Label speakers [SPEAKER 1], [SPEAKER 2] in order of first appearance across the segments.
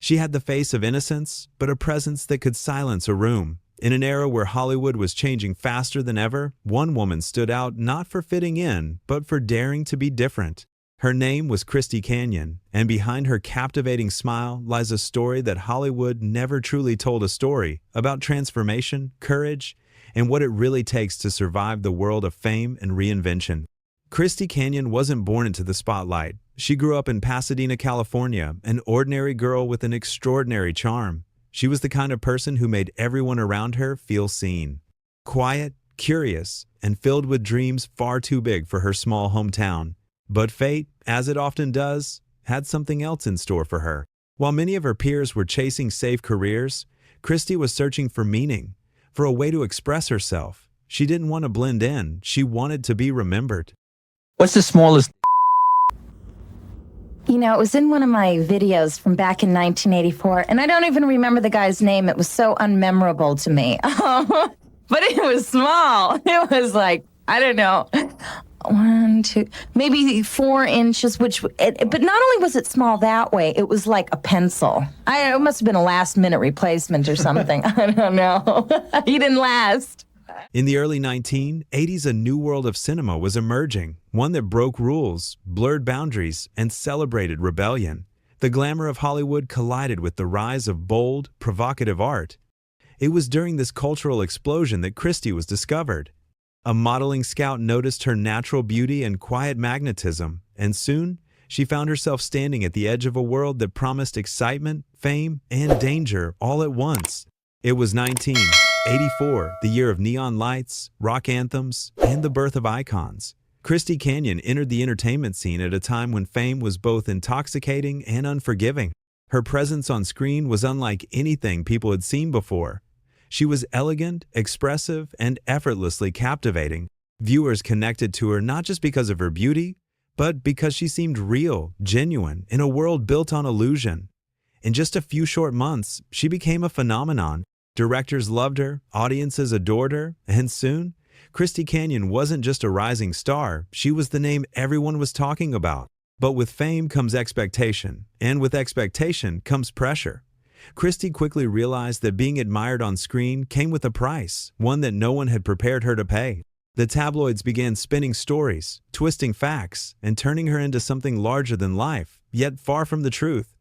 [SPEAKER 1] She had the face of innocence, but a presence that could silence a room. In an era where Hollywood was changing faster than ever, one woman stood out not for fitting in, but for daring to be different. Her name was Christy Canyon, and behind her captivating smile lies a story that Hollywood never truly told, a story about transformation, courage, and what it really takes to survive the world of fame and reinvention. Christy Canyon wasn't born into the spotlight. She grew up in Pasadena, California, an ordinary girl with an extraordinary charm. She was the kind of person who made everyone around her feel seen. Quiet, curious, and filled with dreams far too big for her small hometown. But fate, as it often does, had something else in store for her. While many of her peers were chasing safe careers, Christy was searching for meaning, for a way to express herself. She didn't want to blend in. She wanted to be remembered.
[SPEAKER 2] What's the smallest?
[SPEAKER 3] You know, it was in one of my videos from back in 1984, and I don't even remember the guy's name. It was so unmemorable to me. But it was small. It was like, I don't know, 1, 2, maybe 4 inches, but not only was it small that way, it was like a pencil. It must have been a last-minute replacement or something. I don't know. He didn't last.
[SPEAKER 1] In the early 1980s, a new world of cinema was emerging, one that broke rules, blurred boundaries, and celebrated rebellion. The glamour of Hollywood collided with the rise of bold, provocative art. It was during this cultural explosion that Christy was discovered. A modeling scout noticed her natural beauty and quiet magnetism, and soon she found herself standing at the edge of a world that promised excitement, fame, and danger all at once. It was 1984, the year of neon lights, rock anthems, and the birth of icons. Christy Canyon entered the entertainment scene at a time when fame was both intoxicating and unforgiving. Her presence on screen was unlike anything people had seen before. She was elegant, expressive, and effortlessly captivating. Viewers connected to her not just because of her beauty, but because she seemed real, genuine, in a world built on illusion. In just a few short months, she became a phenomenon. Directors loved her, audiences adored her, and soon, Christy Canyon wasn't just a rising star, she was the name everyone was talking about. But with fame comes expectation, and with expectation comes pressure. Christy quickly realized that being admired on screen came with a price, one that no one had prepared her to pay. The tabloids began spinning stories, twisting facts, and turning her into something larger than life, yet far from the truth.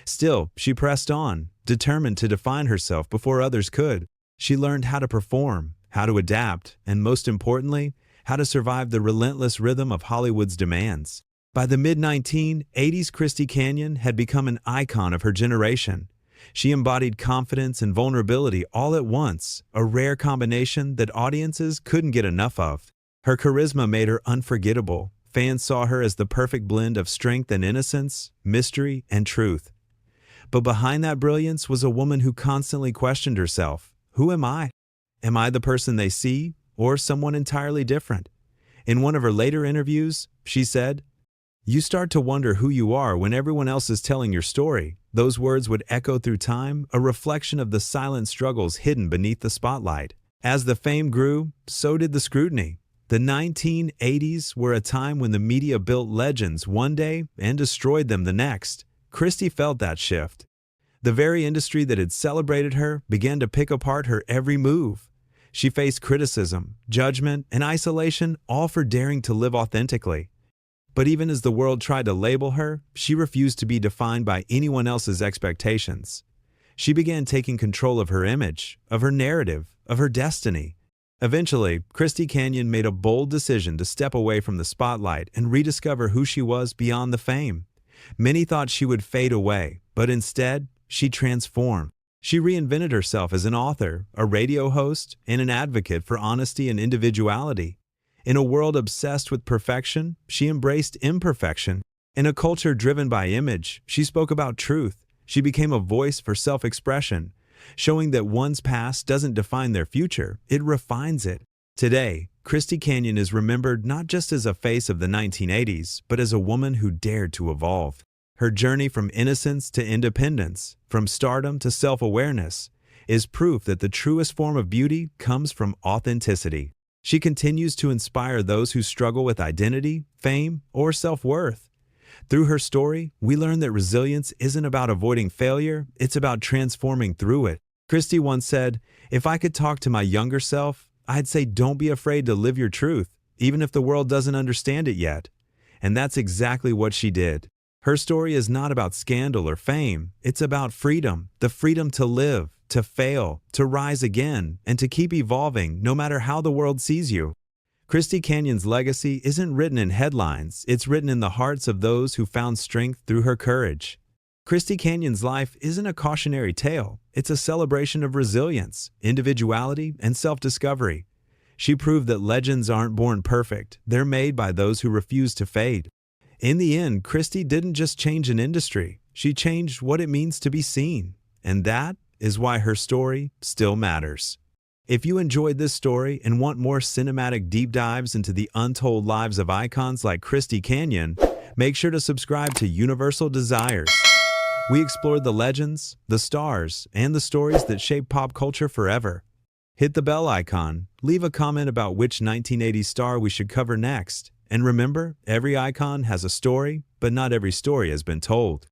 [SPEAKER 1] Still, she pressed on, determined to define herself before others could. She learned how to perform, how to adapt, and most importantly, how to survive the relentless rhythm of Hollywood's demands. By the mid-1980s, Christy Canyon had become an icon of her generation. She embodied confidence and vulnerability all at once, a rare combination that audiences couldn't get enough of. Her charisma made her unforgettable. Fans saw her as the perfect blend of strength and innocence, mystery and truth. But behind that brilliance was a woman who constantly questioned herself. Who am I? Am I the person they see, or someone entirely different? In one of her later interviews, she said, "You start to wonder who you are when everyone else is telling your story." Those words would echo through time, a reflection of the silent struggles hidden beneath the spotlight. As the fame grew, so did the scrutiny. The 1980s were a time when the media built legends one day and destroyed them the next. Christy felt that shift. The very industry that had celebrated her began to pick apart her every move. She faced criticism, judgment, and isolation, all for daring to live authentically. But even as the world tried to label her, she refused to be defined by anyone else's expectations. She began taking control of her image, of her narrative, of her destiny. Eventually, Christy Canyon made a bold decision to step away from the spotlight and rediscover who she was beyond the fame. Many thought she would fade away, but instead, she transformed. She reinvented herself as an author, a radio host, and an advocate for honesty and individuality. In a world obsessed with perfection, she embraced imperfection. In a culture driven by image, she spoke about truth. She became a voice for self-expression, showing that one's past doesn't define their future, it refines it. Today, Christy Canyon is remembered not just as a face of the 1980s, but as a woman who dared to evolve. Her journey from innocence to independence, from stardom to self-awareness, is proof that the truest form of beauty comes from authenticity. She continues to inspire those who struggle with identity, fame, or self-worth. Through her story, we learn that resilience isn't about avoiding failure, it's about transforming through it. Christy once said, "If I could talk to my younger self, I'd say don't be afraid to live your truth, even if the world doesn't understand it yet." And that's exactly what she did. Her story is not about scandal or fame, it's about freedom, the freedom to live, to fail, to rise again, and to keep evolving no matter how the world sees you. Christy Canyon's legacy isn't written in headlines, it's written in the hearts of those who found strength through her courage. Christy Canyon's life isn't a cautionary tale, it's a celebration of resilience, individuality, and self-discovery. She proved that legends aren't born perfect, they're made by those who refuse to fade. In the end, Christy didn't just change an industry, she changed what it means to be seen. And that is why her story still matters. If you enjoyed this story and want more cinematic deep dives into the untold lives of icons like Christy Canyon, make sure to subscribe to Universal Desires. We explored the legends, the stars, and the stories that shape pop culture forever. Hit the bell icon, leave a comment about which 1980s star we should cover next, and remember, every icon has a story, but not every story has been told.